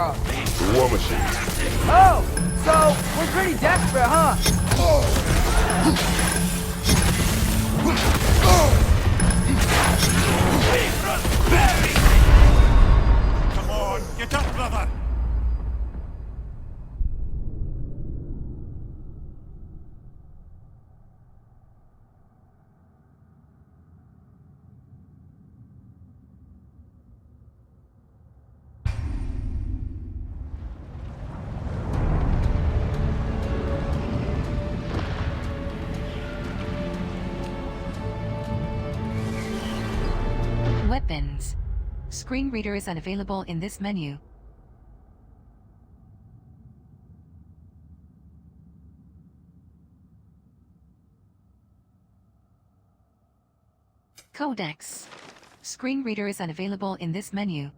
Ragnarok? War machines. Oh, so we're pretty desperate, huh? Come on, get up, brother! Weapons. Screen reader is unavailable in this menu. Codex. Screen reader is unavailable in this menu.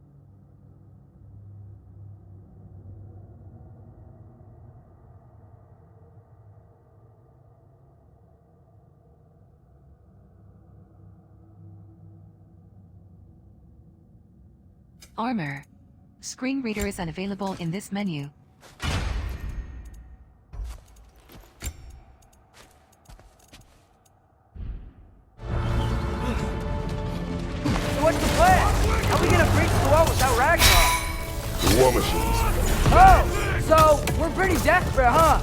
Armor. Screen reader is unavailable in this menu. So what's the plan? How are we gonna breach the wall without Ragnarok? War machines. Oh, so we're pretty desperate, huh?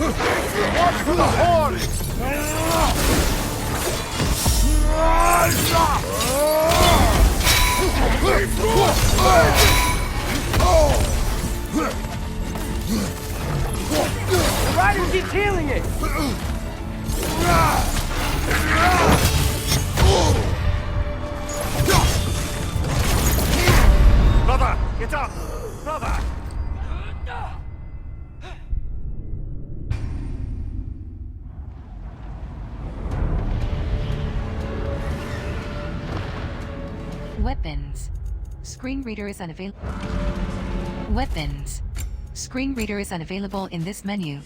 Watch for the horn! The riders keep healing it! Brother, get up! Brother! Weapons. Screen reader is unavailable. Weapons. Screen reader is unavailable in this menu.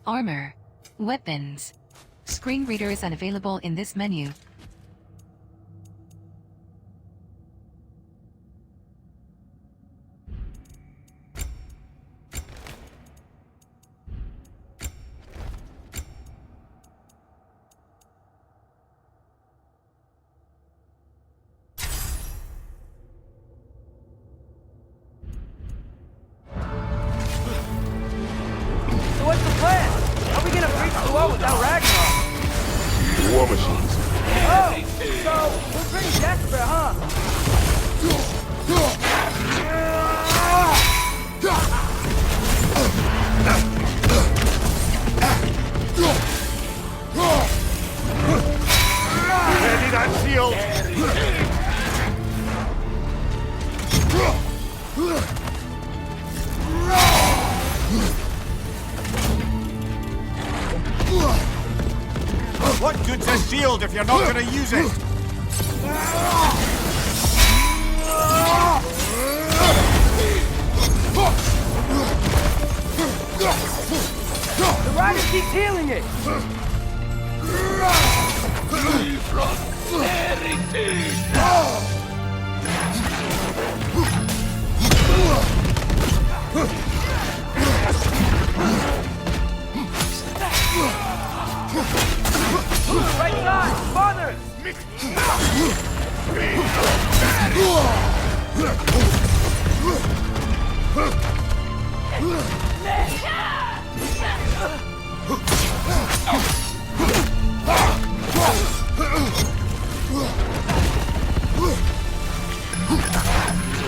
Armor. Weapons. Screen reader is unavailable in this menu. So what's the plan? How are we gonna breach the wall without Ragnarok? War machines. Oh, so we're pretty desperate, huh? Ready that shield! What good's a shield if you're not gonna use it? The riders keep healing it! Right side! Father!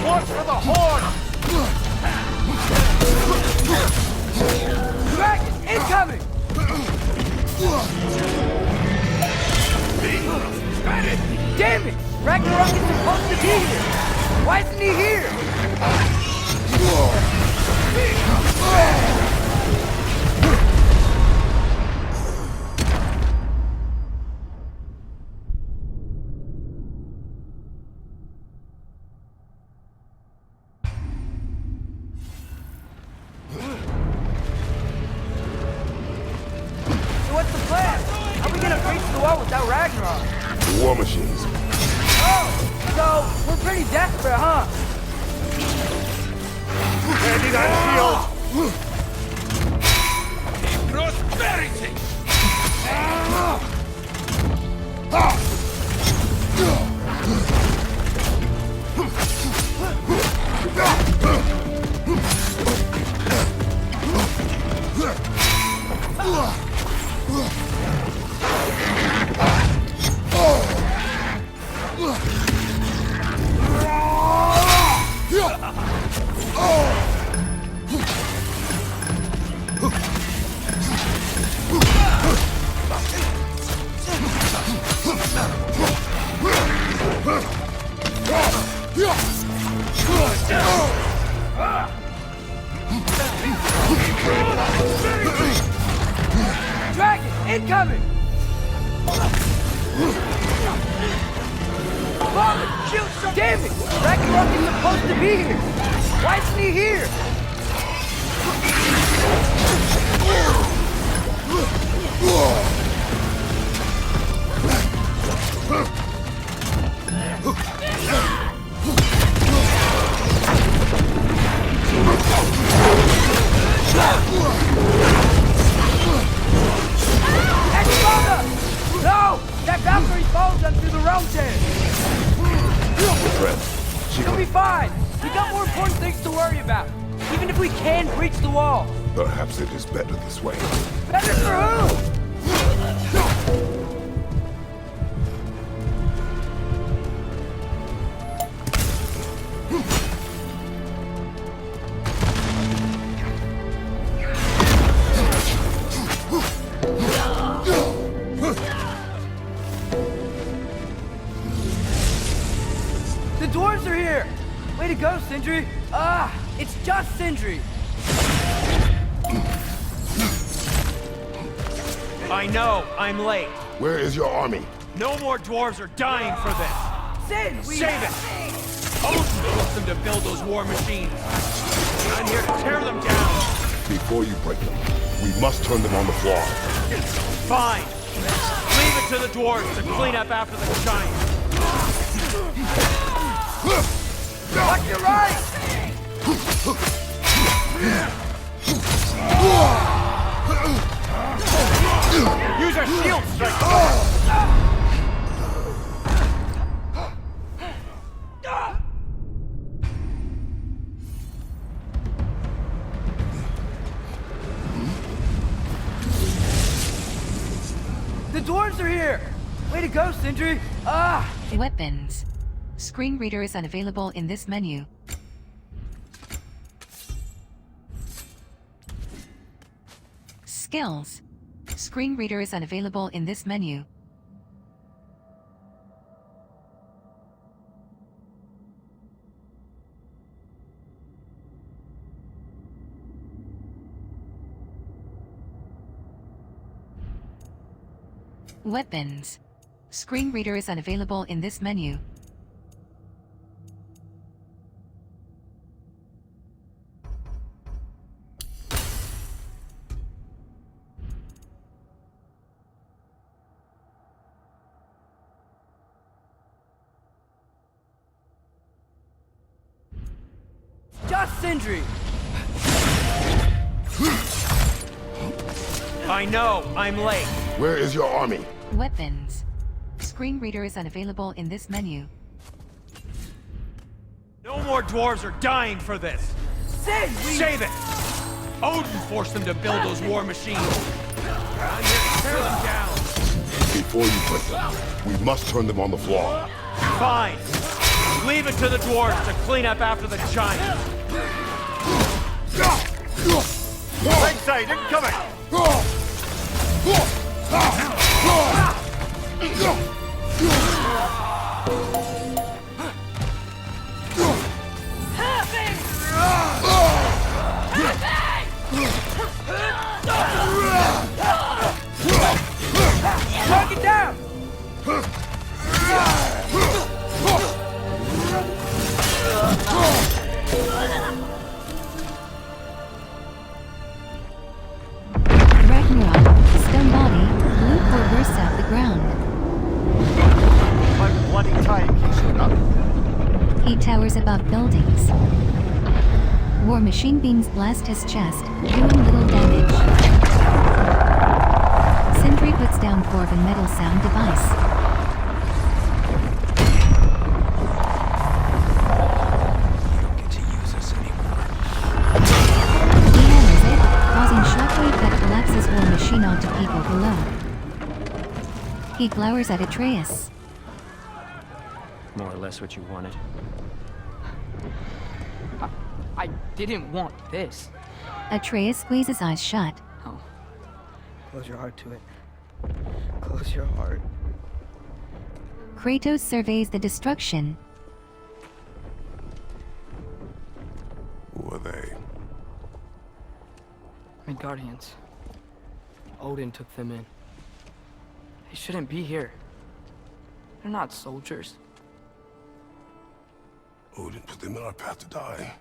Watch for the horn! Dragon, incoming! Damn it! Ragnarok is supposed to be here! the plan? How are we gonna breach the wall without Ragnarok? War machines. Oh, so we're pretty desperate, huh? Ready that shield! Prosperity! Dragon, incoming! Father, shoot some... Damn it! Ragnarok is supposed to be here! Why isn't he here? That's Father! No! That Valkyrie follows them through the realm tent! Fred, She'll be fine! We got more important things to worry about! Even if we can breach the wall! perhaps it is better this way. Better for who? The dwarves are here! Way to go, Sindri! It's just Sindri! I know, I'm late. Where is your army? No more dwarves are dying for this. Sin, we... Save it! Odin forced them to build those war machines. I'm here to tear them down. Before you break them, we must turn them on the floor. Fine. Leave it to the dwarves to clean up after the giants. Watch your right! Use a shield strike! The dwarves are here! Way to go, Sindri! Weapons. Screen reader is unavailable in this menu. Skills. Screen reader is unavailable in this menu. Weapons. Screen reader is unavailable in this menu. Just Sindri! I know, I'm late. Where is your army? Weapons. Screen reader is unavailable in this menu. No more dwarves are dying for this. Sin, we... Save it! Odin forced them to build those war machines. I'm here to tear them down. Before you break them, we must turn them on the floor. Fine. Leave it to the dwarves to clean up after the giants. Right side, incoming! Knock it down! Ragnarok, stone body, ground. My bloody tyke. Shut up. He towers above buildings. War machine beams blast his chest, doing little damage. Sindri puts down Corvin metal sound device. You don't get to use us anymore. He hammers it, causing shockwave that collapses War machine onto people below. He glowers at Atreus. More or less what you wanted. I didn't want this. Atreus squeezes eyes shut. Oh. Close your heart to it. Close your heart. Kratos surveys the destruction. Who are they? Midgardians. Odin took them in. They shouldn't be here. They're not soldiers. Odin put them in our path to die.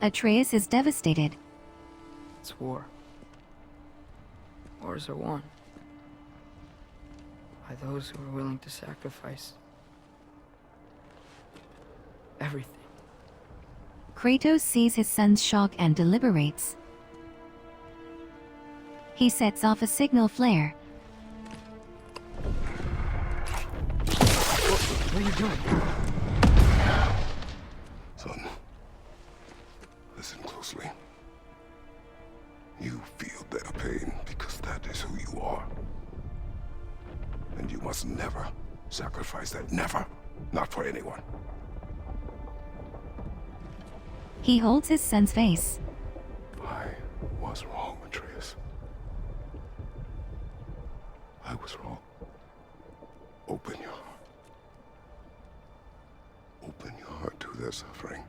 Atreus is devastated. It's war. Wars are won by those who are willing to sacrifice everything. Kratos sees his son's shock and deliberates. He sets off a signal flare. What are you doing? Son, listen closely. You feel their pain because that is who you are. And you must never sacrifice that. Never. Not for anyone. He holds his son's face. I was wrong, Atreus. I was wrong. Open your heart. Open your heart to their suffering.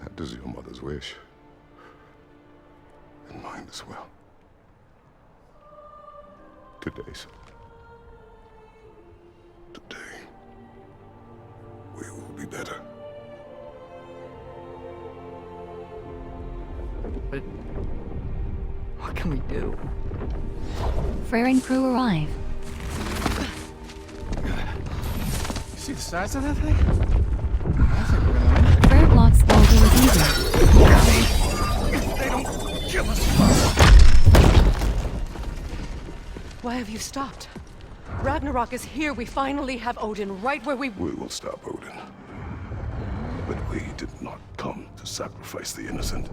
That is your mother's wish. And mine as well. Today, son. Today, we will be better. But what can we do? Freyr and crew arrive. You see the size of that thing? I think we're gonna win. Freyr blocks Baldur with Eagle. They don't kill us. Why have you stopped? Ragnarok is here. We finally have Odin right where we... We will stop Odin. But we did not come to sacrifice the innocent.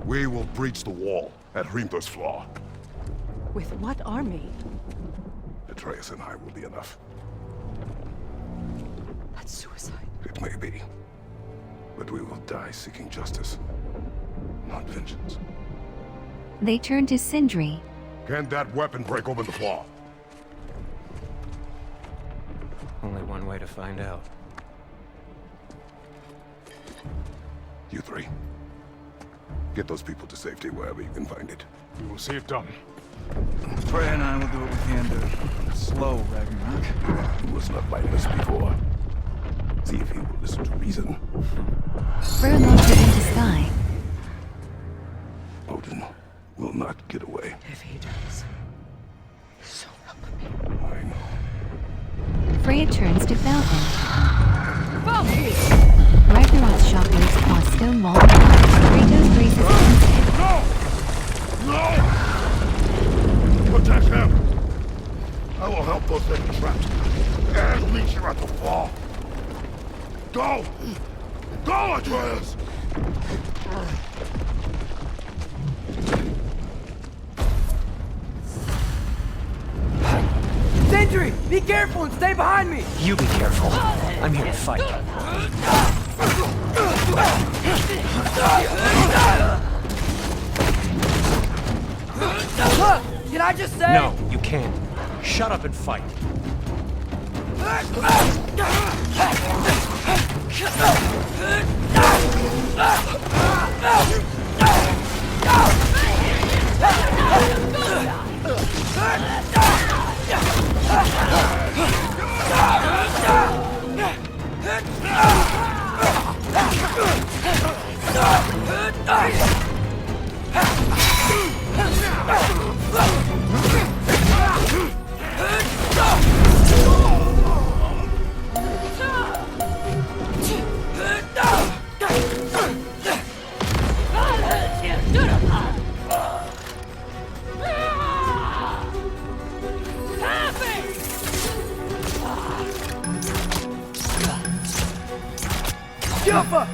We will breach the wall at Hrimthur's Flaw. With what army? Atreus and I will be enough. That's suicide. It may be. But we will die seeking justice, not vengeance. They turn to Sindri. Can that weapon break open the flaw? Only one way to find out. You three. Get those people to safety wherever you can find it. We will see it done. Freya and I will do what we can to slow Ragnarok. He was not like this before. See if he will listen to reason. Freyr launches into sky. Odin will not get away. If he does, so help me. I know. Freya turns to Falcon. Falcon! Ragnarok's shockwaves cross stone wall. Kratos braces against it. No! Protect him! I will help those that are trapped. And meet you at the fall. Go! Go, Atreus! Sindri, be careful and stay behind me! You be careful. I'm here to fight. Look, can I just say... No, you can't. Shut up and fight. Jumper!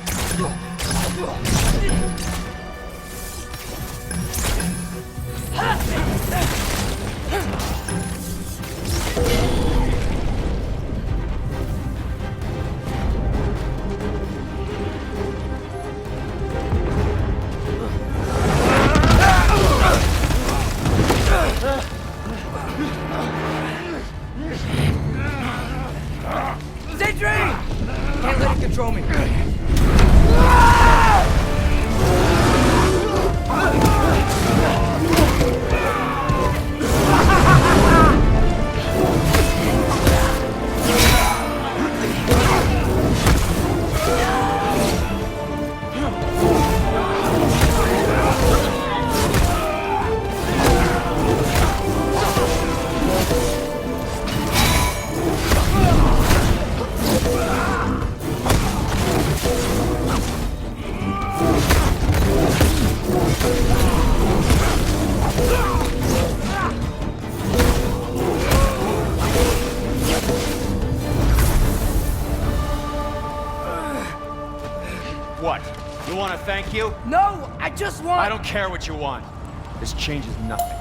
Sentry! Can't let it control me. What? You want to thank you? No, I just want... I don't care what you want. This changes nothing.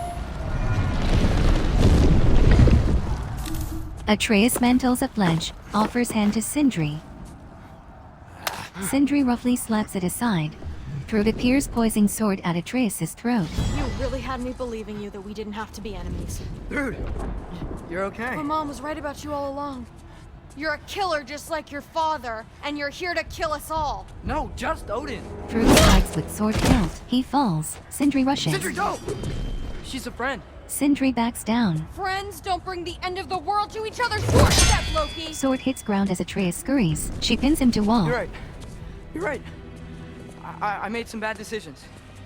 Atreus mantles a pledge, offers hand to Sindri. Sindri roughly slaps it aside. Thrud appears poising sword at Atreus' throat. You really had me believing you that we didn't have to be enemies. Dude, you're okay. My mom was right about you all along. You're a killer just like your father, and you're here to kill us all. No, just Odin. Thrud strikes with sword hilt. He falls. Sindri rushes. Sentry, don't! She's a friend. Sindri backs down. Friends don't bring the end of the world to each other's doorstep, Loki! Sword hits ground as Atreus scurries. She pins him to wall. You're right. You're right. I made some bad decisions.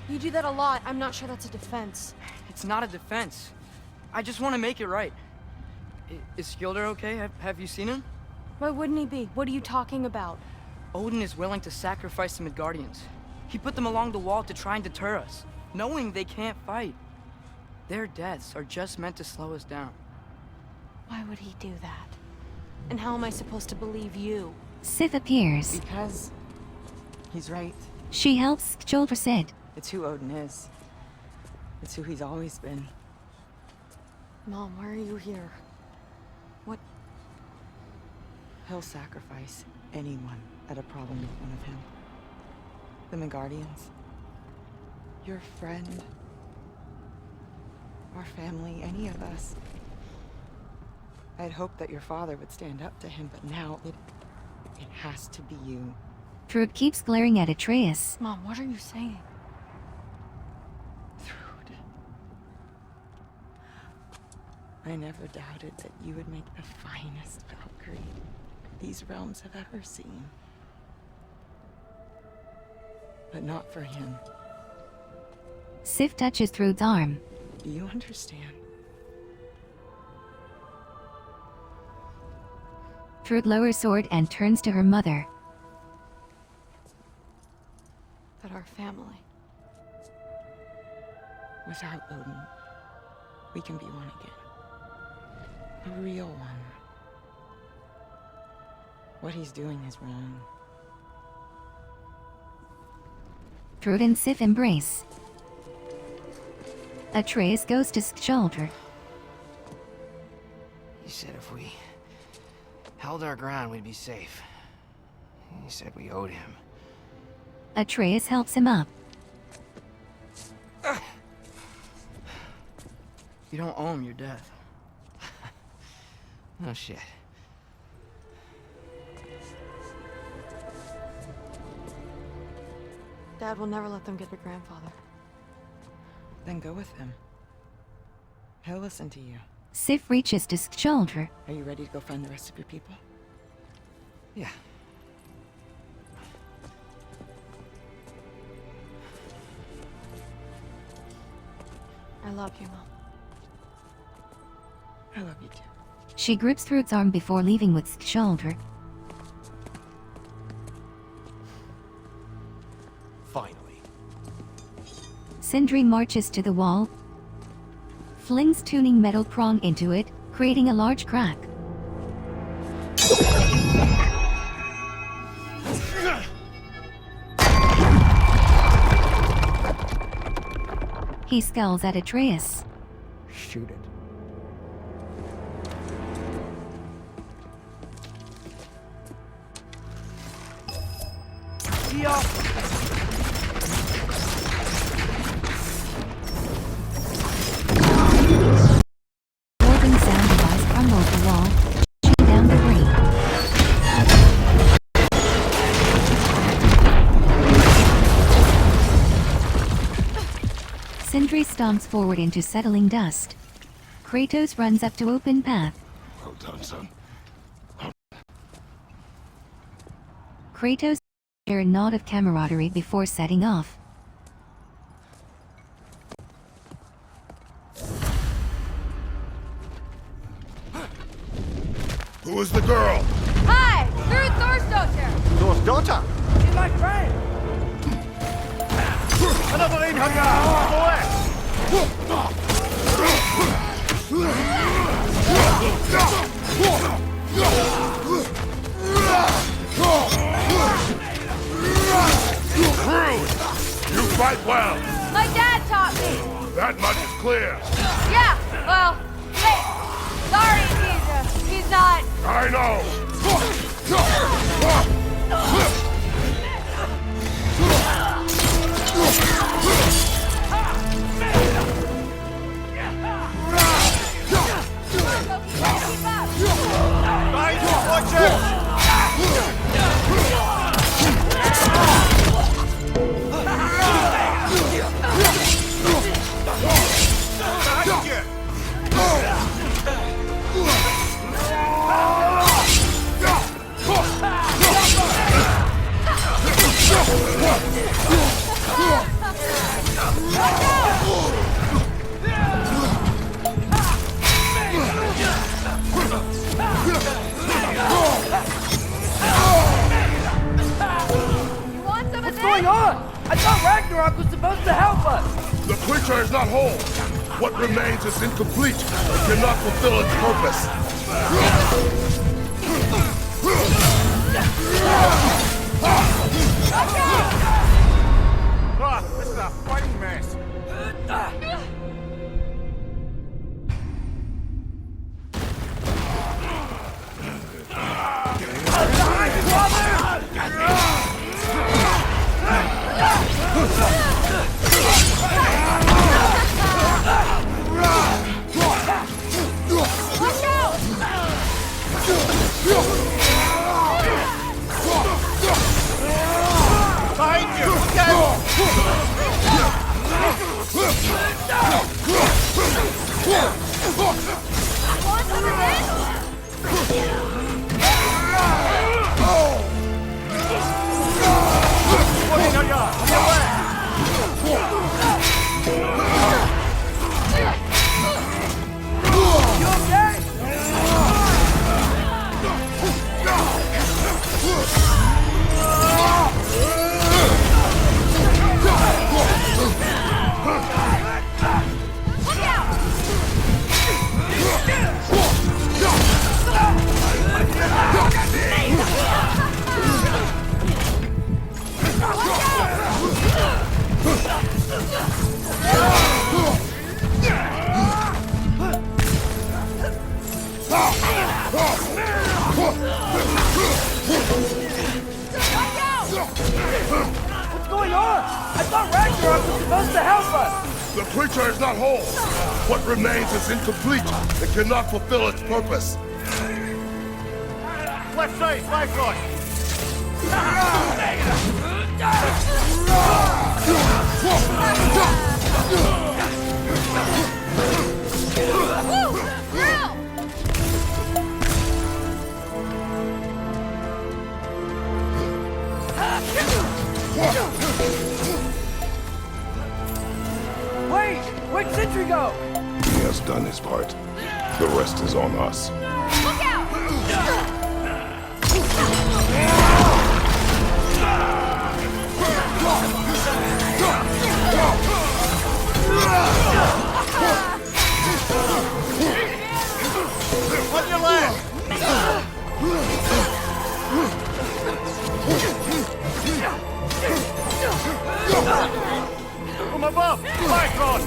You do that a lot. I'm not sure that's a defense. It's not a defense. I just want to make it right. Is Skilder okay? Have you seen him? Why wouldn't he be? What are you talking about? Odin is willing to sacrifice the Midgardians. He put them along the wall to try and deter us, knowing they can't fight. Their deaths are just meant to slow us down. Why would he do that? And how am I supposed to believe you? Sif appears. Because he's right. She helps Skjolder sit. It's who Odin is. It's who he's always been. Mom, why are you here? What? He'll sacrifice anyone at a problem with one of him. The Midgardians. Your friend. Our family, any of us. I'd hoped that your father would stand up to him, but now it has to be you. Thrud keeps glaring at Atreus. Mom, what are you saying? Thrud. I never doubted that you would make the finest Valkyrie these realms have ever seen. But not for him. Sif touches Thrud's arm. Do you understand? Thrud lowers sword and turns to her mother. That our family. Without Odin, we can be one again. A real one. What he's doing is wrong. Thrud and Sif embrace. Atreus goes to Skjolder. He said if we held our ground, we'd be safe. He said we owed him. Atreus helps him up. You don't owe him your death. No shit. Dad will never let them get their grandfather. Then go with him. He'll listen to you. Sif reaches to Skjolder. Are you ready to go find the rest of your people? Yeah. I love you, Mom. I love you too. She grips Thrud's arm before leaving with Skjolder. Finally. Sindri marches to the wall, flings tuning metal prong into it, creating a large crack. He scowls at Atreus. Shoot it. See ya! Dwarven sound device crumbles the wall, shooting down debris. Sindri stomps forward into settling dust. Kratos runs up to open path. Well done, son. Kratos share a nod of camaraderie before setting off. Who is the girl? Hi! Through Thor's daughter! Thor's daughter? She's my friend! Another in hunger! Rude! You fight well. My dad taught me! That much is clear. Yeah, well, hey, sorry, he's not... I know. Watch it! What's going on? I thought Ragnarok was supposed to help us! The creature is not whole. What remains is incomplete. It cannot fulfill its purpose. This is a fighting mess. Behind you! What's going on? I thought Ragnarok was supposed to help us! The creature is not whole. What remains is incomplete. It cannot fulfill its purpose. Left side, lifeline! Wait! Where'd Sentry go? He has done his part. The rest is on us. Look out! On your left! above! Cyclone!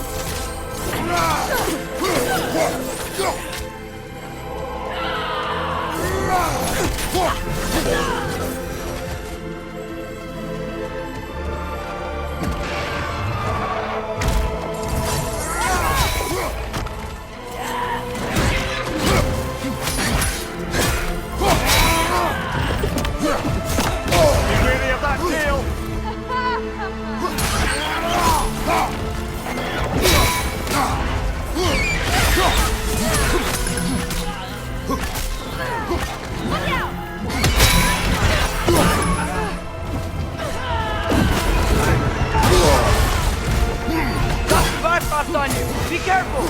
Bifrost on you! Be careful!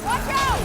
Watch out!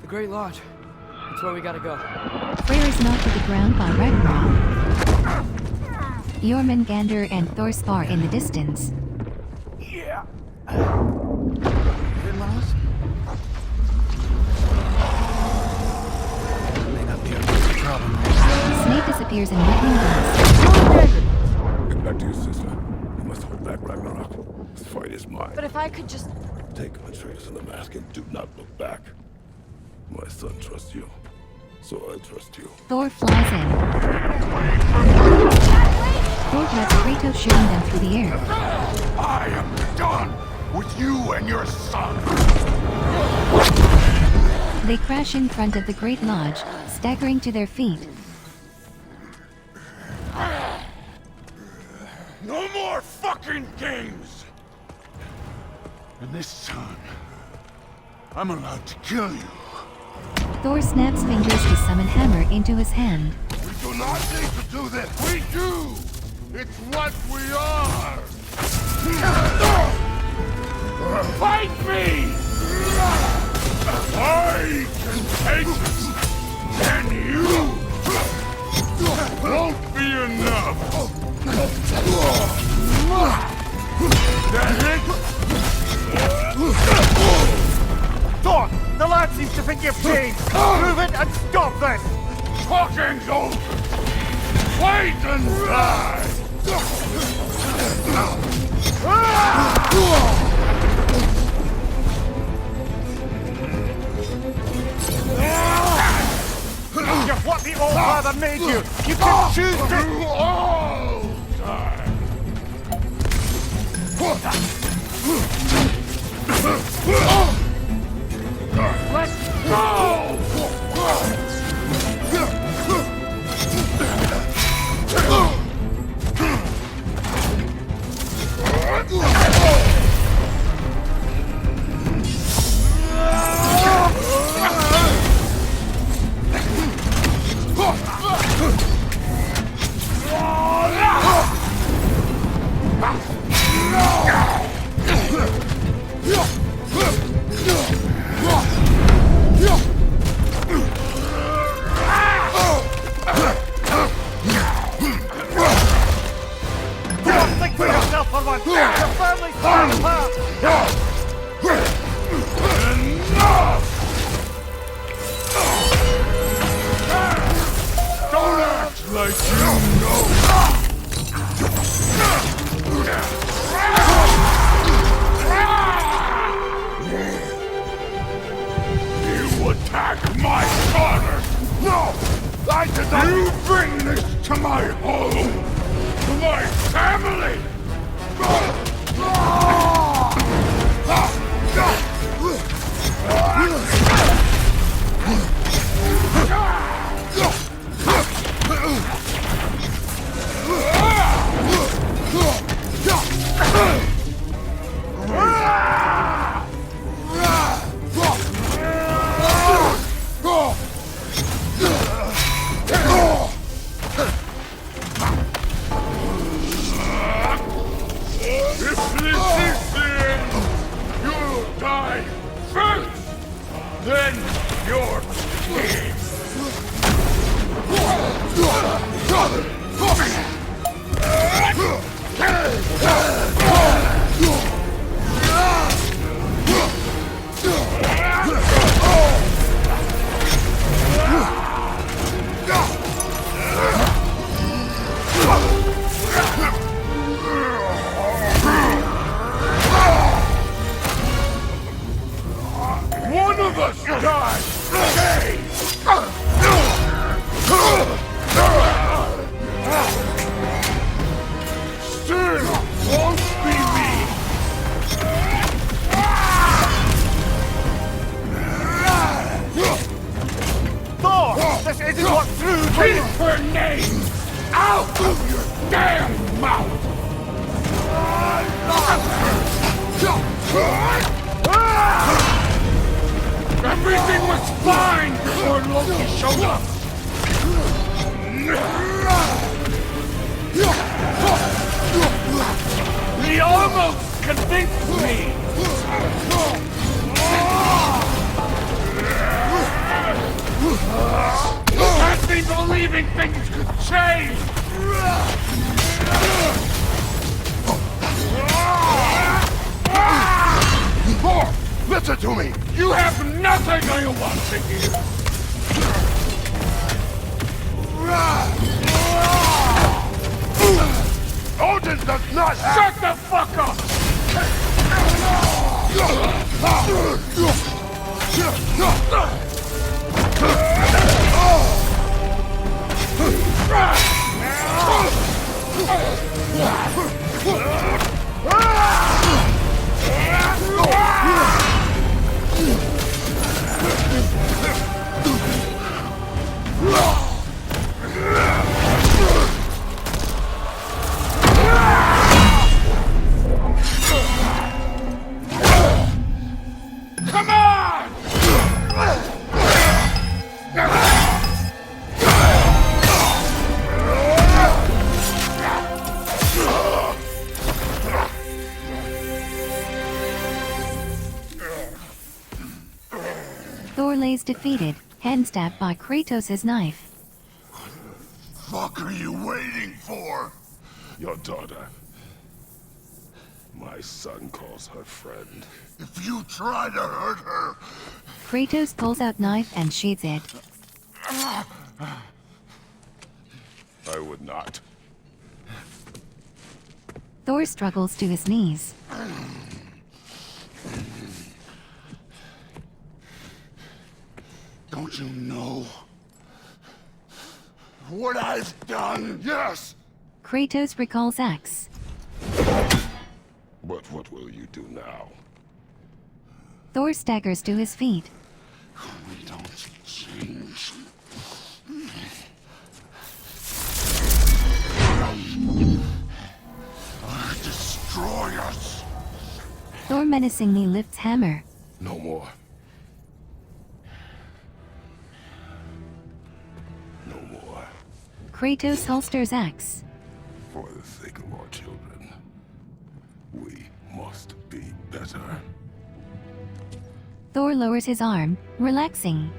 The Great Lodge. That's where we gotta go. Freyr is knocked to the ground by Ragnarok. Jormungandr and Thor spar in the distance. Yeah. May not be a big problem. Snape disappears in lightning blast. Get back to your sister. You must hold back Ragnarok. This fight is mine. But if I could just... Take Atreus in the mask and do not look back. My son trusts you, so I trust you. Thor flies in. Thor grabs Kratos, shooting them through the air. I am done with you and your son. They crash in front of the Great Lodge, staggering to their feet. No more fucking games! And this time, I'm allowed to kill you. Thor snaps fingers to summon Hammer into his hand. We do not need to do this. We do! It's what we are! Fight me! I can take it, and you won't be enough! That's it? Thor! The lad seems to think you've changed! Move it and stop this! Talking's over! Wait and die! You're what the Old Father made you! You can choose to... You all die! Let's go! You attack my father! No! I did not! You bring this to my home! To my family! If this is the end, you'll die first! Then you're king! One of us dies today! Still won't be me! Thor! This isn't what threw Keep her name out of your damn mouth! Everything was fine before Loki showed up! He almost convinced me! Had me believing things could change! Thor, listen to me! You have nothing I want to hear! Odin does not shut the fuck up! Come on! Thor lays defeated, hand stabbed by Kratos' knife. Fuck are you waiting for? Your daughter. My son calls her friend. If you try to hurt her... Kratos pulls out knife and sheathes it. I would not. Thor struggles to his knees. Don't you know what I've done? Yes! Kratos recalls Axe. But what will you do now? Thor staggers to his feet. We don't change. Destroy us! Thor menacingly lifts hammer. No more. No more. Kratos holsters axe. For the sake of our children, we must be better. Thor lowers his arm, relaxing.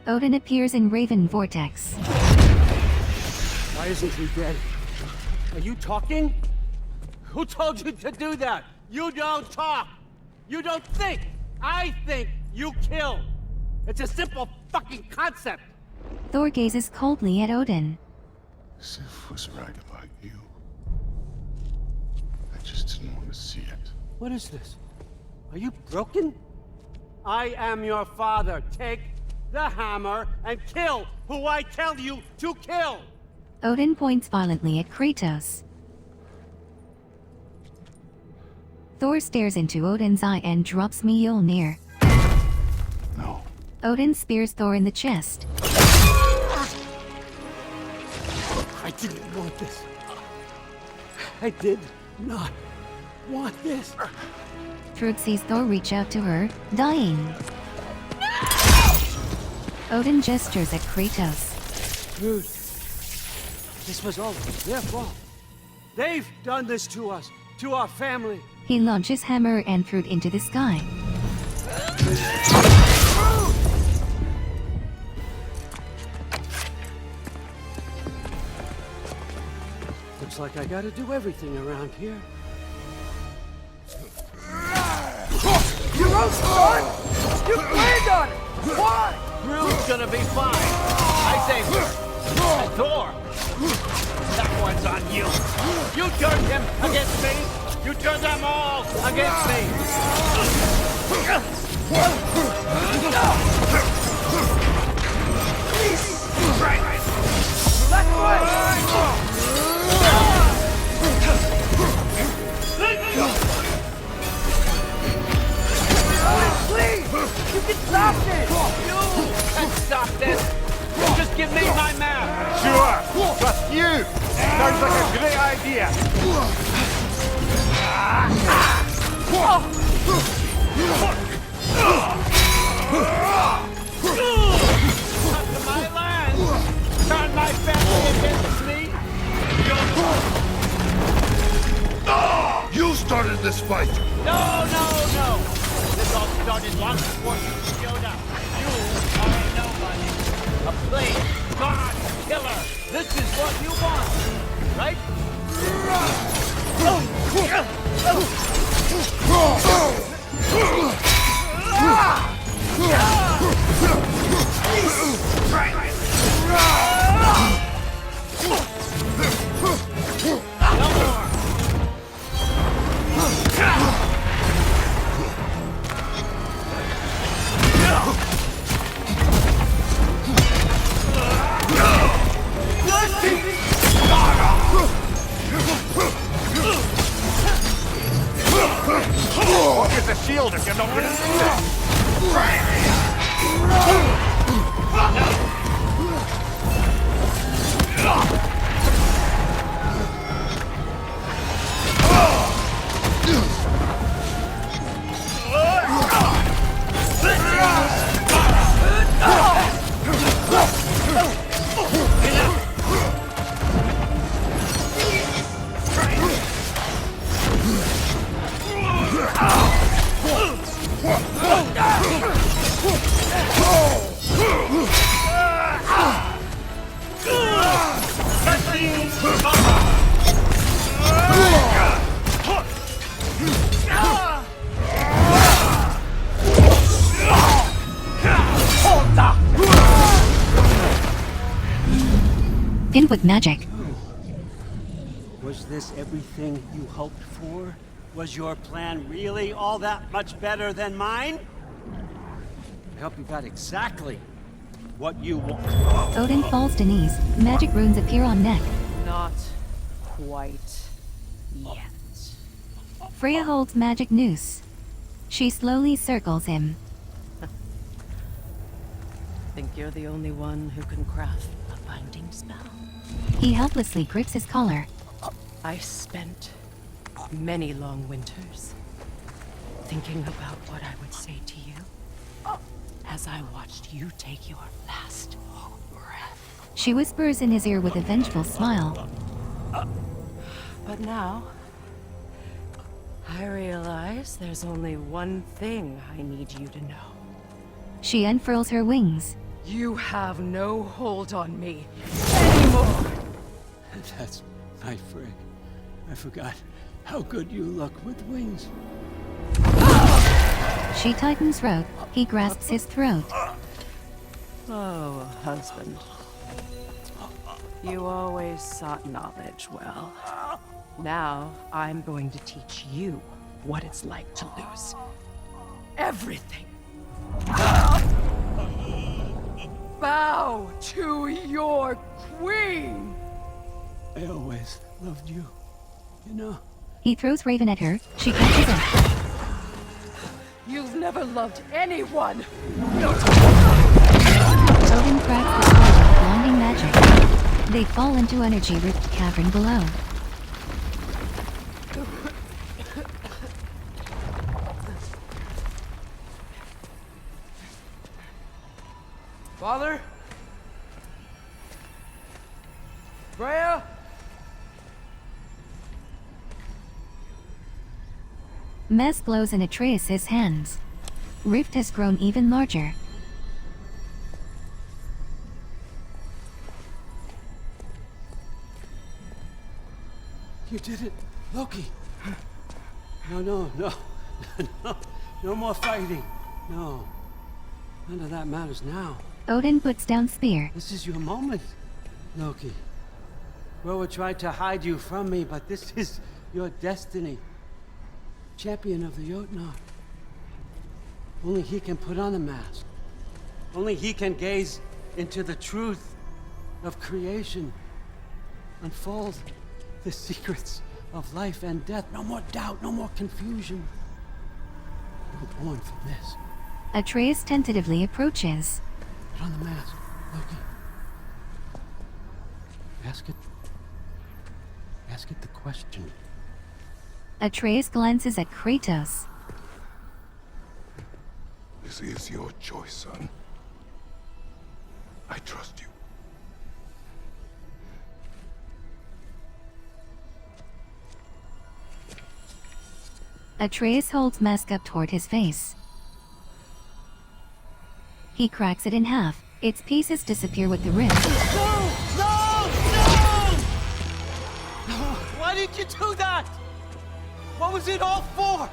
Odin appears in Raven Vortex. Why isn't he dead? Are you talking? Who told you to do that? You don't talk. You don't think. I think. You kill. It's a simple fucking concept. Thor gazes coldly at Odin. Sif was right about you. I just didn't want to see it. What is this? Are you broken? I am your father. Take the hammer and kill who I tell you to kill. Odin points violently at Kratos. Thor stares into Odin's eye and drops Mjolnir. No. Odin spears Thor in the chest. I didn't want this. I did not want this. Thrud sees Thor reach out to her, dying. Odin gestures at Kratos. Dude, this was all their fault. They've done this to us, to our family. He launches hammer and Thrud into the sky. Looks like I gotta do everything around here. Your own son? You planned on it! Why? Groot's gonna be fine. I say, and Thor, that one's on you. You turned him against me. You turned them all against me. That way! Please! You can stop this! You can stop this. Just give me my map. Sure! But you! Sounds like a great idea! Come to my land. Turn my family against me. You started this fight! No! This all started long before you showed up. You are a nobody. A plague, god, killer. This is what you want, right? No more. What is the shield if you're not gonna do that? Pinned with magic. Was this everything you hoped for? Was your plan really all that much better than mine? I hope you got exactly what you want. Odin falls to knees. Magic runes appear on neck. Not quite yet. Freya holds magic noose. She slowly circles him. Think you're the only one who can craft a binding spell? He helplessly grips his collar. I spent many long winters thinking about what I would say to you as I watched you take your last breath. She whispers in his ear with a vengeful smile. But now, I realize there's only one thing I need you to know. She unfurls her wings. You have no hold on me anymore. That's my Frigg. I forgot how good you look with wings. She tightens rope. He grasps his throat. Oh, husband. You always sought knowledge well. Now, I'm going to teach you what it's like to lose everything. Bow to your queen! I always loved you, you know. He throws Raven at her. She catches it. You've never loved anyone! Odin cracks the sword with blinding magic. They fall into energy-ripped cavern below. Father? Freya? Mess glows in Atreus' hands. Rift has grown even larger. You did it, Loki. No. No more fighting. No. None of that matters now. Odin puts down spear. This is your moment, Loki. Groa tried to hide you from me, but this is your destiny. Champion of the Jotnar. Only he can put on the mask. Only he can gaze into the truth of creation. Unfold the secrets of life and death. No more doubt, no more confusion. You were born for this. Atreus tentatively approaches. Put on the mask, Loki. Ask it the question. Atreus glances at Kratos. This is your choice, son. I trust you. Atreus holds mask up toward his face. He cracks it in half. Its pieces disappear with the rift. No! Why did you do that? What was it all for?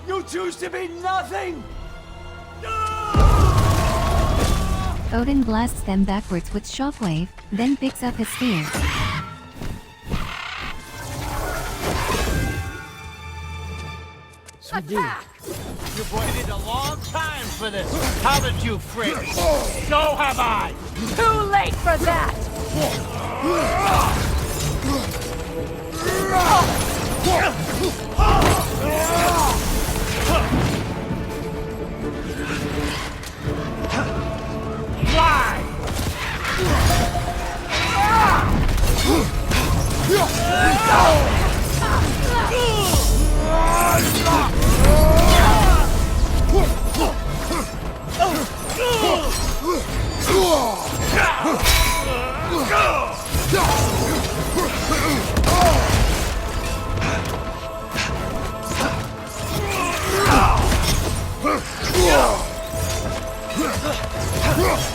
You choose to be nothing! Odin blasts them backwards with shockwave, then picks up his spear. Attack! You've waited a long time for this, haven't you, Fritz? So have I! Too late for that! Fly!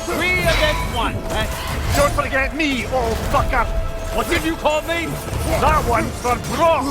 Three against one. Don't forget me, old fucker. What did you call me? That one's for Brock.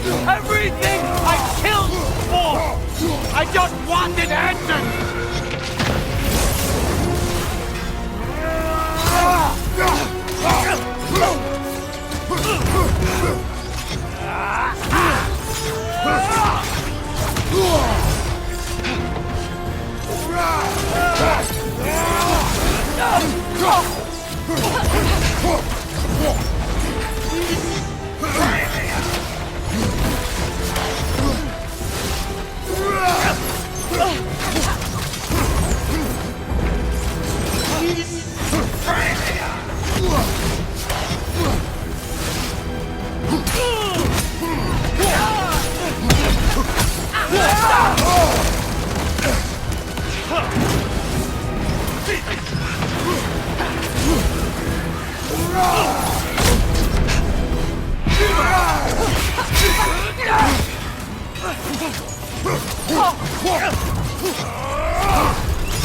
Everything I killed for! I just wanted answers!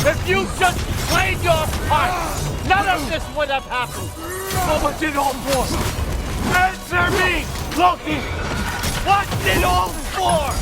If you just played your part, none of this would have happened. What was it all for? Answer me, Loki! What's it all for?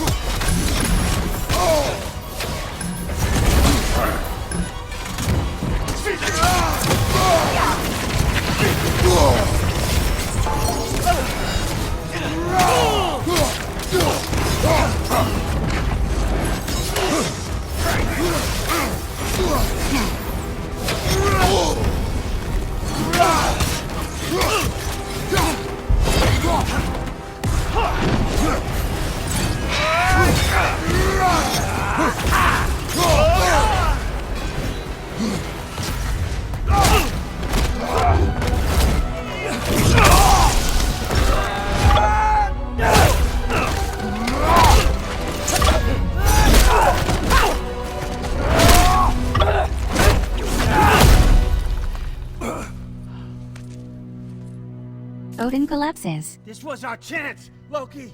Odin collapses. This was our chance, Loki.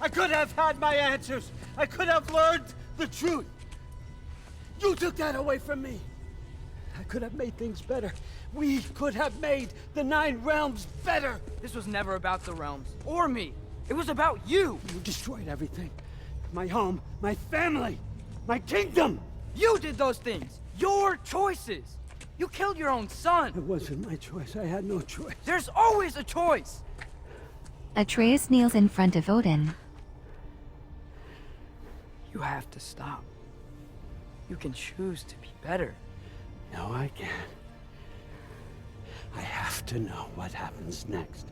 I could have had my answers. I could have learned the truth. You took that away from me. I could have made things better. We could have made the 9 realms better. This was never about the realms, or me. It was about you. You destroyed everything. My home, my family, my kingdom. You did those things. Your choices. You killed your own son. It wasn't my choice. I had no choice. There's always a choice. Atreus kneels in front of Odin. You have to stop. You can choose to be better. No, I can't. I have to know what happens next.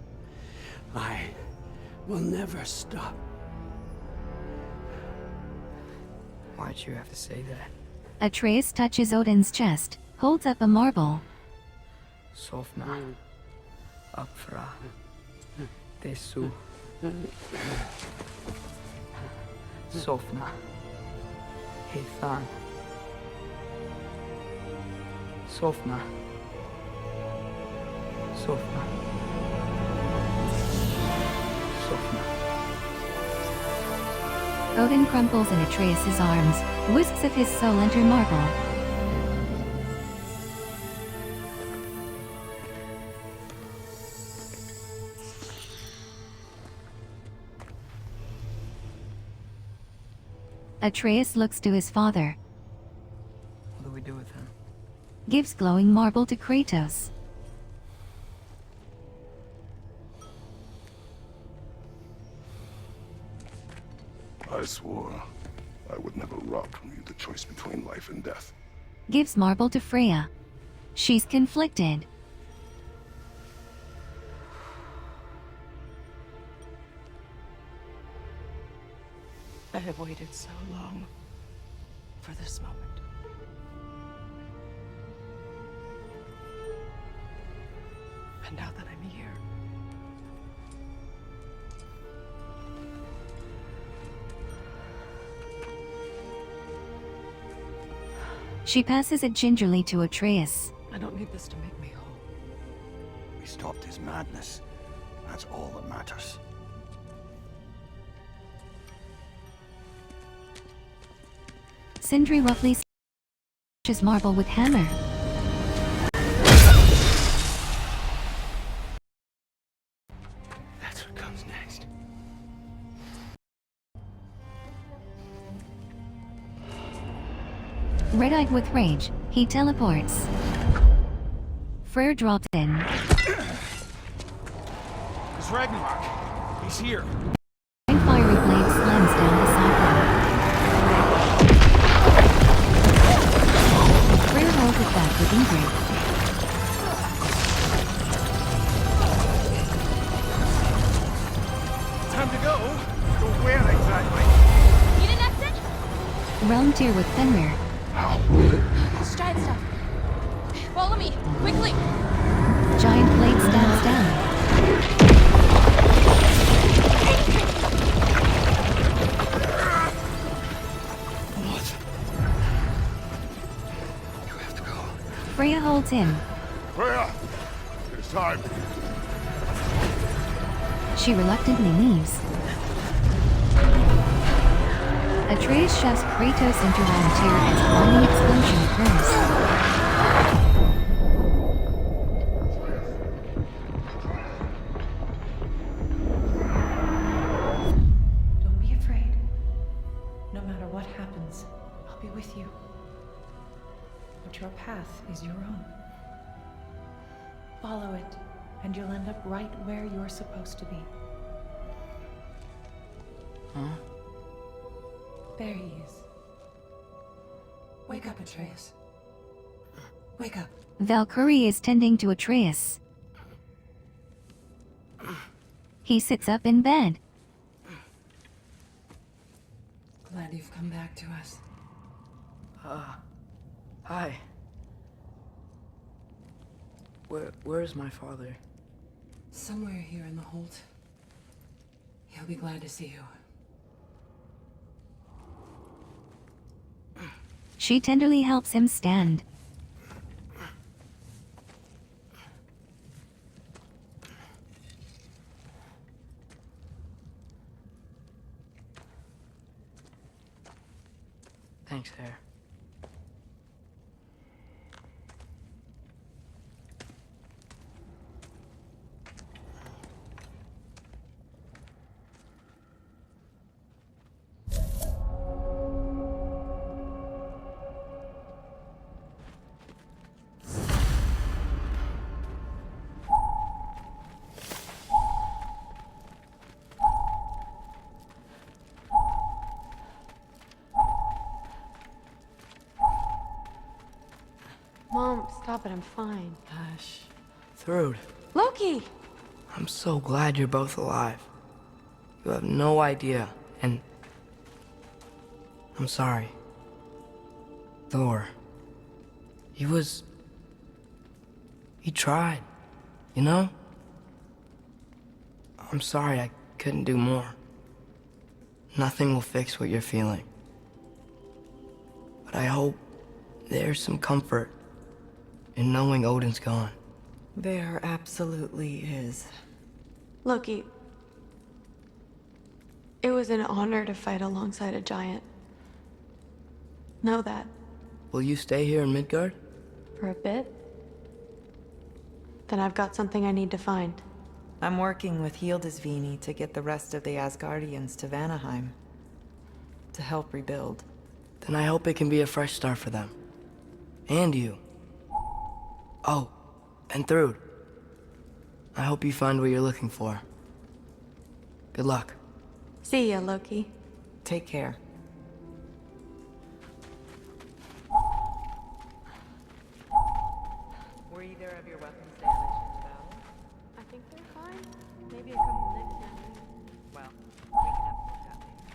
I will never stop. Why'd you have to say that? Atreus touches Odin's chest, holds up a marble. Sofna. Apfra. Tesu. Sofna. Heithan. Sofna. Sofna. Sofna. Odin crumples in Atreus' arms, wisps of his soul enter marble. Atreus looks to his father, What do we do with him? gives glowing marble to Kratos. I swore I would never rob from you the choice between life and death. Gives marble to Freya. She's conflicted. I have waited so long for this moment. And now that I'm here, She passes it gingerly to Atreus. I don't need this to make me whole. We stopped his madness. That's all that matters. Sindri roughly slashes marble with hammer. That's what comes next. Terrified with rage, he teleports. Freyr drops in. It's Ragnarok. He's here. Giant fiery blade slams down the cyclone. Freyr holds it back with Ingrid. Time to go. Go where exactly? Need an exit? Realm tier with Fenrir. It's giant stuff. Follow me, quickly. Giant blade stabs down. What? You have to go. Freya holds him. Freya! It's time. She reluctantly leaves. Atreus shoves Kratos into Realm tier as a blinding explosion occurs. Don't be afraid. No matter what happens, I'll be with you. But your path is your own. Follow it, and you'll end up right where you're supposed to be. Huh? There he is. Wake up, Atreus. Wake up. Valkyrie is tending to Atreus. He sits up in bed. Glad you've come back to us. Hi. Where's my father? Somewhere here in the Holt. He'll be glad to see you. She tenderly helps him stand. Thanks, Hare. Mom, stop it, I'm fine. Hush. Thrud, Loki! I'm so glad you're both alive. You have no idea, and I'm sorry. Thor, he tried, you know? I'm sorry I couldn't do more. Nothing will fix what you're feeling. But I hope there's some comfort in knowing Odin's gone. There absolutely is. Loki, it was an honor to fight alongside a giant. Know that. Will you stay here in Midgard? For a bit? Then I've got something I need to find. I'm working with Hildisvini to get the rest of the Asgardians to Vanaheim. To help rebuild. Then I hope it can be a fresh start for them. And you. Oh, and Thrud. I hope you find what you're looking for. Good luck. See ya, Loki. Take care. Were either of your weapons damaged in the battle? I think they're fine. Maybe a couple nicks now. Well, we can have a look at later.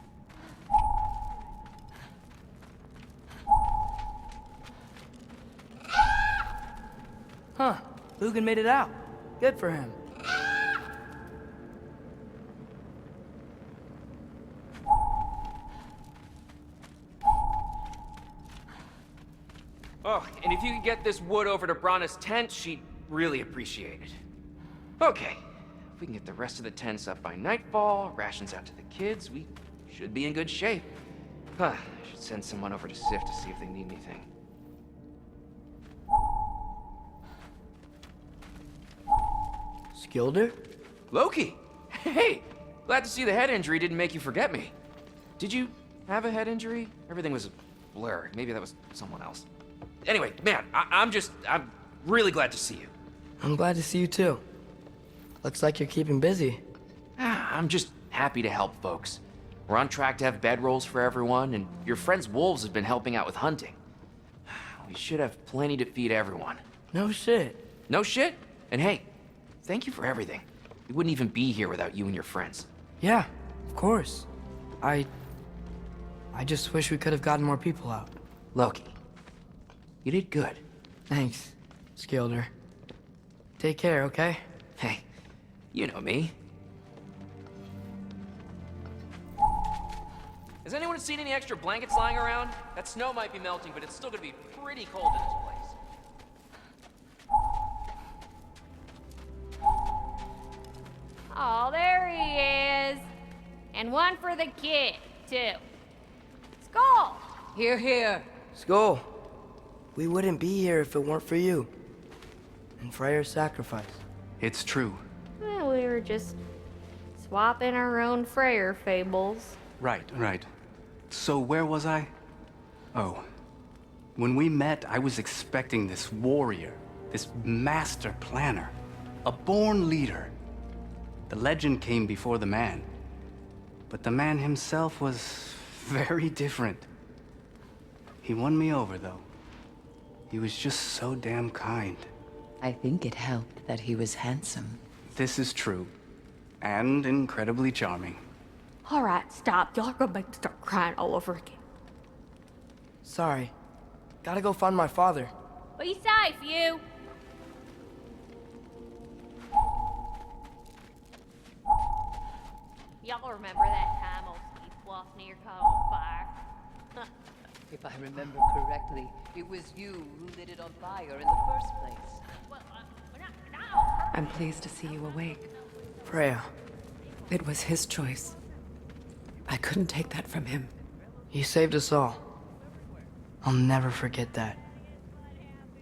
Huh, Lugan made it out. Good for him. Oh, and if you could get this wood over to Brana's tent, she'd really appreciate it. Okay, if we can get the rest of the tents up by nightfall, rations out to the kids, we should be in good shape. Huh, I should send someone over to Sif to see if they need anything. Skilder? Loki! Hey! Glad to see the head injury didn't make you forget me. Did you have a head injury? Everything was a blur. Maybe that was someone else. Anyway, man, I'm really glad to see you. I'm glad to see you too. Looks like you're keeping busy. I'm just happy to help folks. We're on track to have bedrolls for everyone, and your friend's wolves have been helping out with hunting. We should have plenty to feed everyone. No shit. No shit? And hey, thank you for everything. We wouldn't even be here without you and your friends. Yeah, of course. I just wish we could have gotten more people out. Loki, you did good. Thanks, Skilder. Take care, okay? Hey, you know me. Has anyone seen any extra blankets lying around? That snow might be melting, but it's still gonna be pretty cold in this place. Oh, there he is. And one for the kid, too. Skull! Here, here. Skull, we wouldn't be here if it weren't for you. And Freyr's sacrifice. It's true. Well, we were just swapping our own Freyr fables. Right. So where was I? Oh. When we met, I was expecting this warrior, this master planner, a born leader. The legend came before the man. But the man himself was very different. He won me over, though. He was just so damn kind. I think it helped that he was handsome. This is true. And incredibly charming. All right, stop. Y'all are gonna make me start crying all over again. Sorry. Gotta go find my father. Be safe, you. Y'all remember that time old Steve Fluff near caught on fire? If I remember correctly, it was you who lit it on fire in the first place. I'm pleased to see you awake. Freya. It was his choice. I couldn't take that from him. You saved us all. I'll never forget that.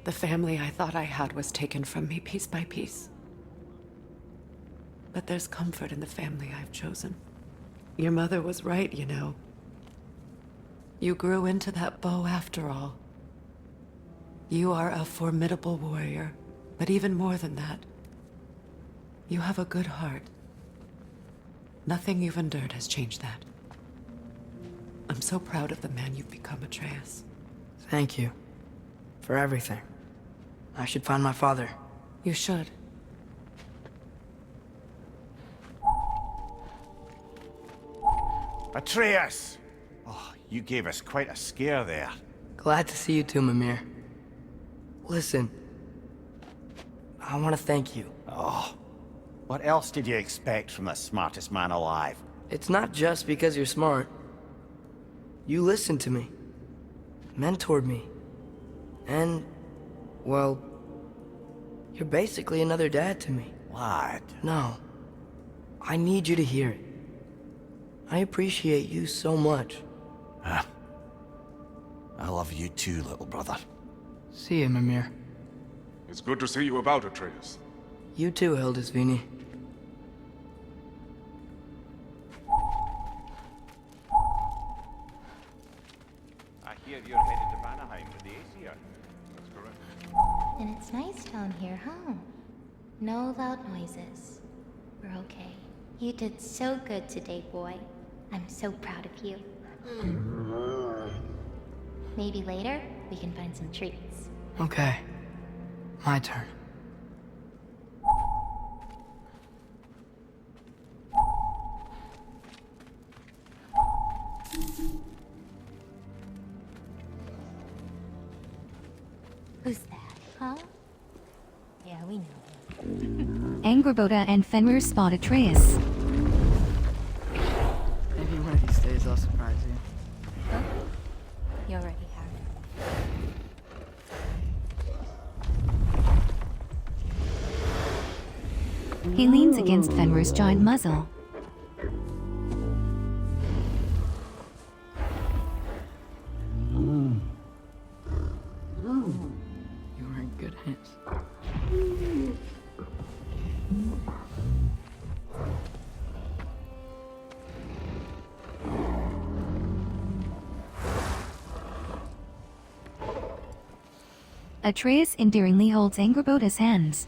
The family I thought I had was taken from me piece by piece. But there's comfort in the family I've chosen. Your mother was right, you know. You grew into that bow after all. You are a formidable warrior, but even more than that, you have a good heart. Nothing you've endured has changed that. I'm so proud of the man you've become, Atreus. Thank you. For everything. I should find my father. You should. Atreus! Oh, you gave us quite a scare there. Glad to see you too, Mimir. Listen. I want to thank you. Oh, what else did you expect from the smartest man alive? It's not just because you're smart. You listened to me. Mentored me. And, well, you're basically another dad to me. Lad. No. I need you to hear it. I appreciate you so much. I love you too, little brother. See you, Mimir. It's good to see you about, Atreus. You too, Hildisvini. I hear you're headed to Vanaheim with the Aesir. That's correct. And it's nice down here, huh? No loud noises. We're okay. You did so good today, boy. I'm so proud of you. Maybe later, we can find some treats. Okay. My turn. Who's that, huh? Yeah, we know him. Angerboda and Fenrir spot Atreus. Maybe one of these days I'll surprise you. Huh? You already have. He leans against Fenrir's giant muzzle. You were in good hands. Atreus endearingly holds Angrboda's hands.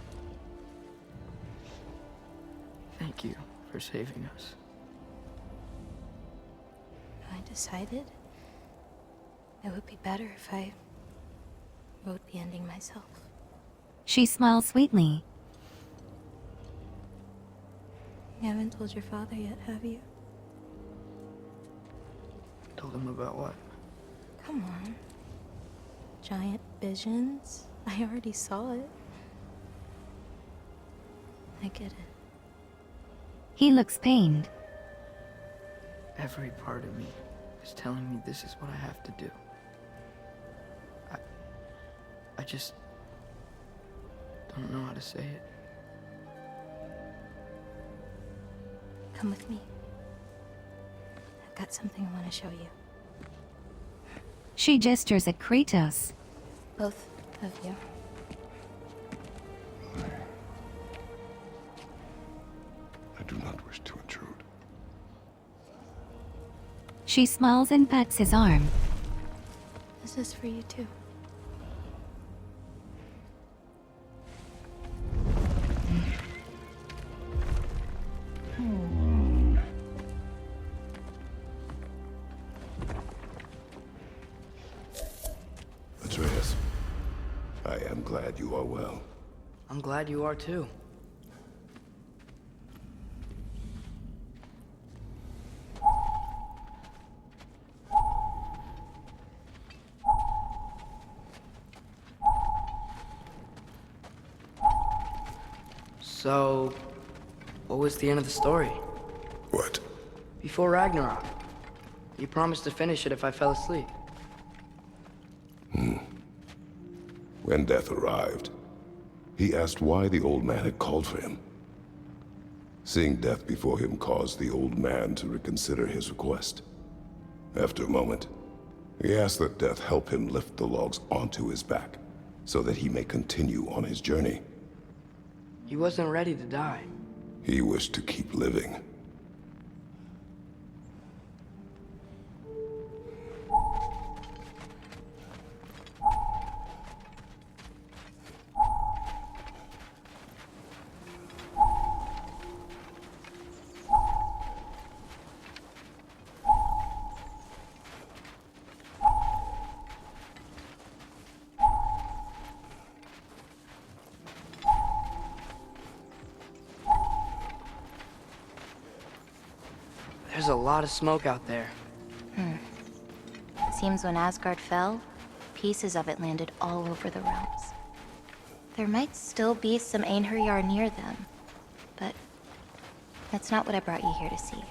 Thank you for saving us. I decided it would be better if I wrote the ending myself. She smiles sweetly. You haven't told your father yet, have you? Told him about what? Come on. Giant visions? I already saw it. I get it. He looks pained. Every part of me is telling me this is what I have to do. I just don't know how to say it. Come with me. I've got something I want to show you. She gestures at Kratos. Both of you. I do not wish to intrude. She smiles and pats his arm. This is for you too. Atreus, I am glad you are well. I'm glad you are too. So, what was the end of the story? What? Before Ragnarok. You promised to finish it if I fell asleep. When death arrived, he asked why the old man had called for him. Seeing death before him caused the old man to reconsider his request. After a moment, he asked that death help him lift the logs onto his back, so that he may continue on his journey. He wasn't ready to die. He wished to keep living. There's a lot of smoke out there. Seems when Asgard fell, pieces of it landed all over the realms. There might still be some Einherjar near them, but that's not what I brought you here to see.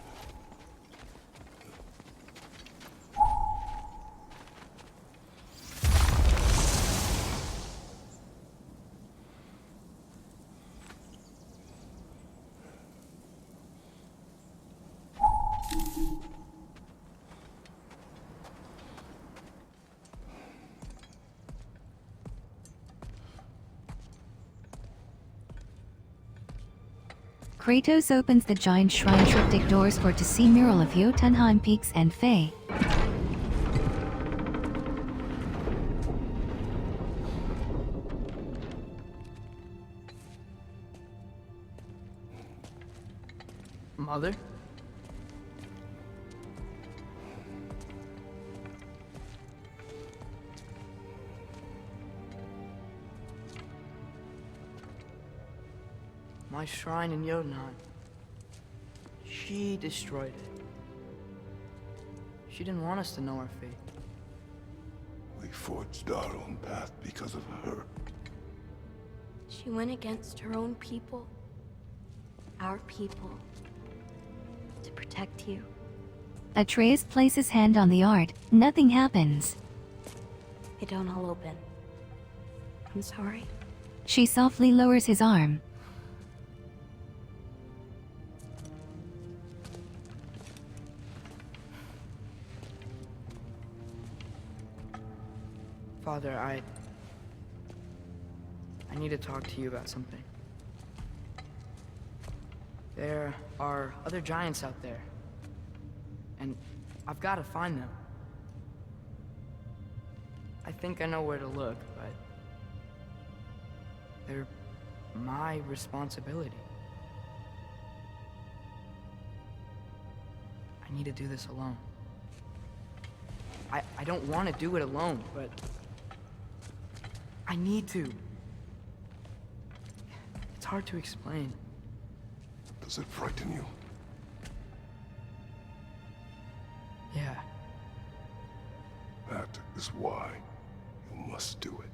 Kratos opens the giant shrine triptych doors for to see mural of Jotunheim peaks and Fae. Mother? My shrine in Jotunheim. She destroyed it. She didn't want us to know our fate. We forged our own path because of her. She went against her own people. Our people. To protect you. Atreus places hand on the art. Nothing happens. It don't all open. I'm sorry. She softly lowers his arm. Father, I need to talk to you about something. There are other giants out there, and I've got to find them. I think I know where to look, but They're my responsibility. I need to do this alone. I don't want to do it alone, but I need to. It's hard to explain. Does it frighten you? Yeah. That is why you must do it.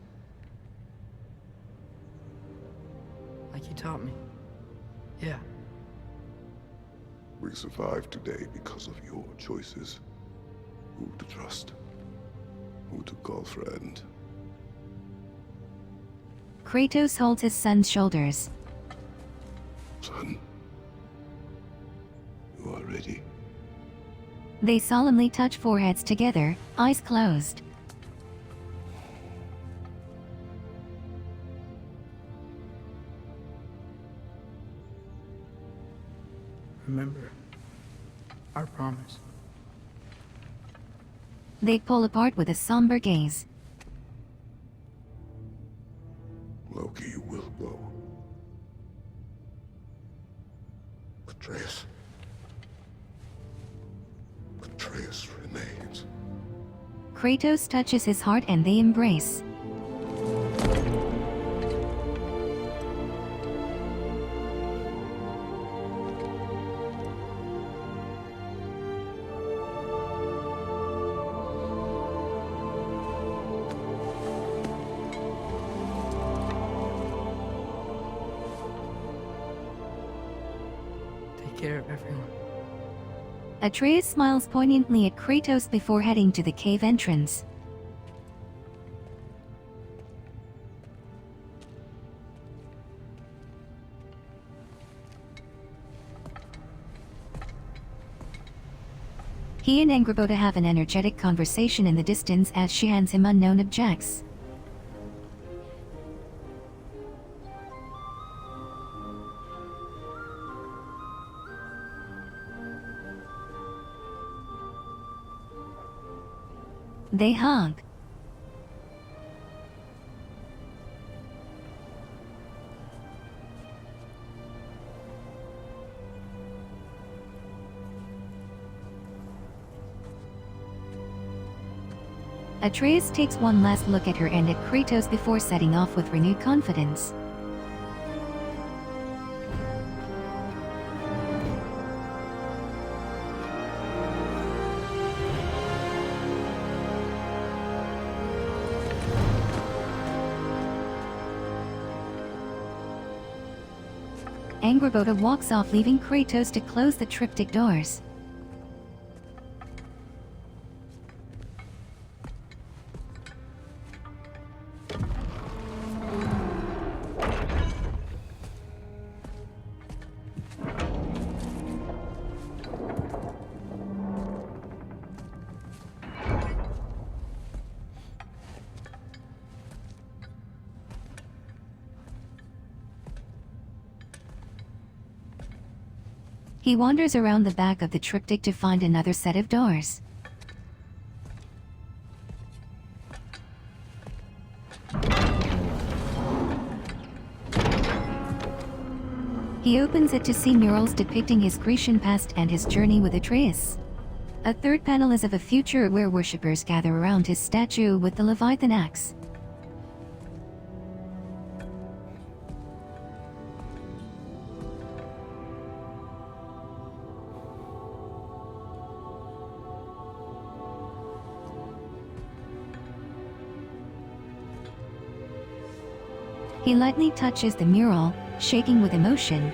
Like you taught me. Yeah. We survived today because of your choices. Who to trust, who to call friend. Kratos holds his son's shoulders. Son, you are ready. They solemnly touch foreheads together, eyes closed. Remember our promise. They pull apart with a somber gaze. Loki, you will go. Atreus. Atreus remains. Kratos touches his heart and they embrace. Take care of everyone. Atreus smiles poignantly at Kratos before heading to the cave entrance. He and Angrboda have an energetic conversation in the distance as she hands him unknown objects. They hug. Atreus takes one last look at her and at Kratos before setting off with renewed confidence. Angrboda walks off, leaving Kratos to close the triptych doors. He wanders around the back of the triptych to find another set of doors. He opens it to see murals depicting his Grecian past and his journey with Atreus. A third panel is of a future where worshippers gather around his statue with the Leviathan axe. He lightly touches the mural, shaking with emotion.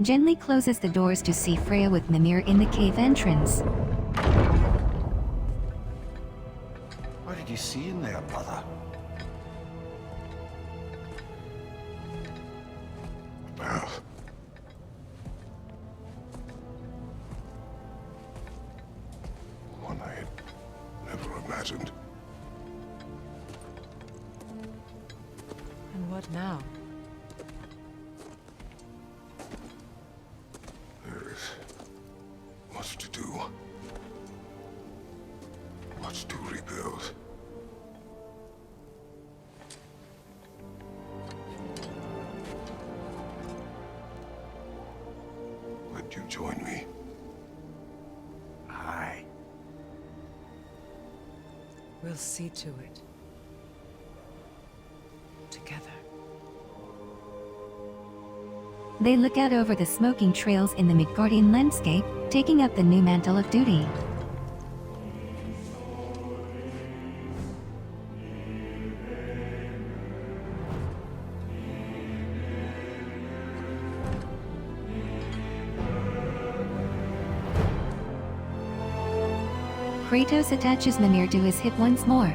Gently closes the doors to see Freya with Mimir in the cave entrance. What did you see in there, brother? A path. One I had never imagined. What now? There is much to do. Much to rebuild. Would you join me? Aye. We'll see to it. Together. They look out over the smoking trails in the Midgardian landscape, taking up the new mantle of duty. Kratos attaches Mimir to his hip once more.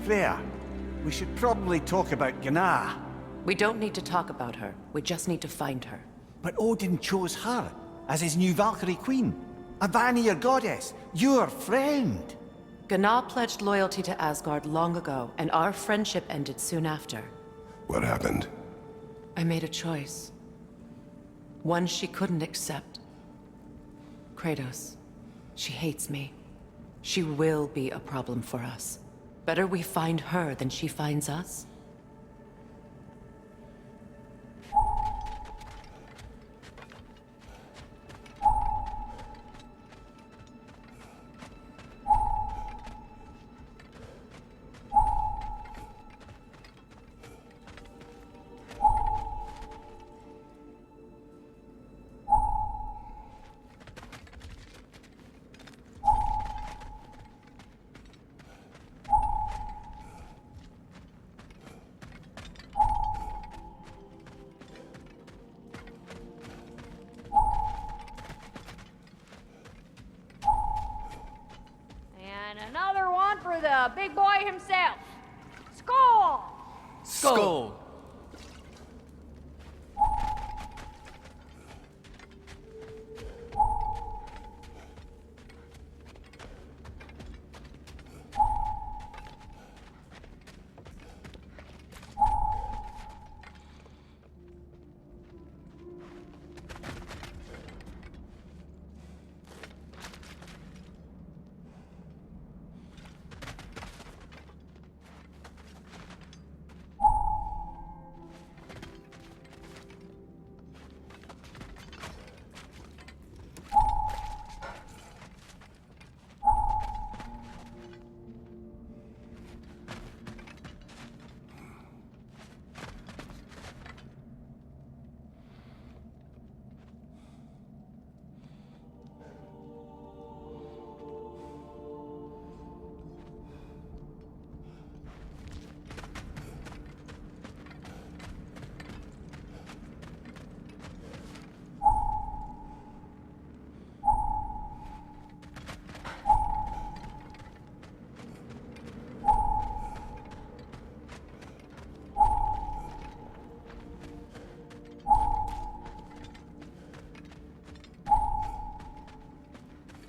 Freya, we should probably talk about Gná. We don't need to talk about her. We just need to find her. But Odin chose her as his new Valkyrie queen. A Vanir goddess, your friend. Gná pledged loyalty to Asgard long ago, and our friendship ended soon after. What happened? I made a choice. One she couldn't accept. Kratos. She hates me. She will be a problem for us. Better we find her than she finds us. And another one for the big boy himself. Skull! Skull!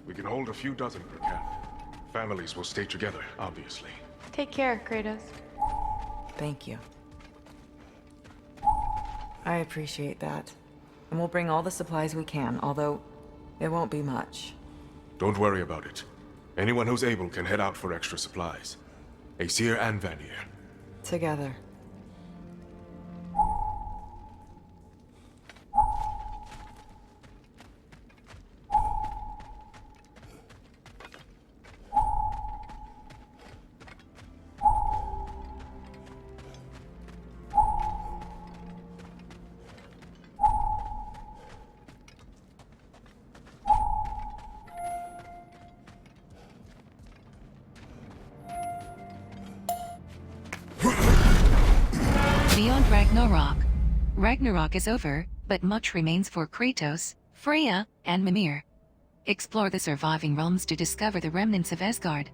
We can hold a few dozen per camp. Families will stay together, obviously. Take care, Kratos. Thank you. I appreciate that. And we'll bring all the supplies we can, although it won't be much. Don't worry about it. Anyone who's able can head out for extra supplies. Aesir and Vanir. Together. Beyond Ragnarok. Ragnarok is over, but much remains for Kratos, Freya, and Mimir. Explore the surviving realms to discover the remnants of Asgard.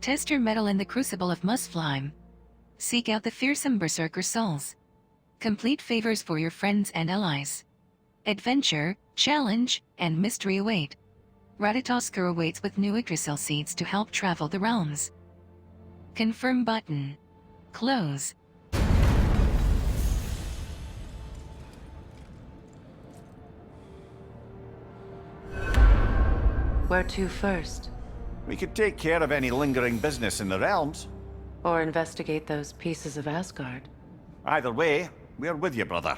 Test your mettle in the crucible of Muspelheim. Seek out the fearsome berserker souls. Complete favors for your friends and allies. Adventure, challenge, and mystery await. Ratatoskr awaits with new Yggdrasil seeds to help travel the realms. Confirm button. Close. Where to first? We could take care of any lingering business in the realms. Or investigate those pieces of Asgard? Either way, we're with you, brother.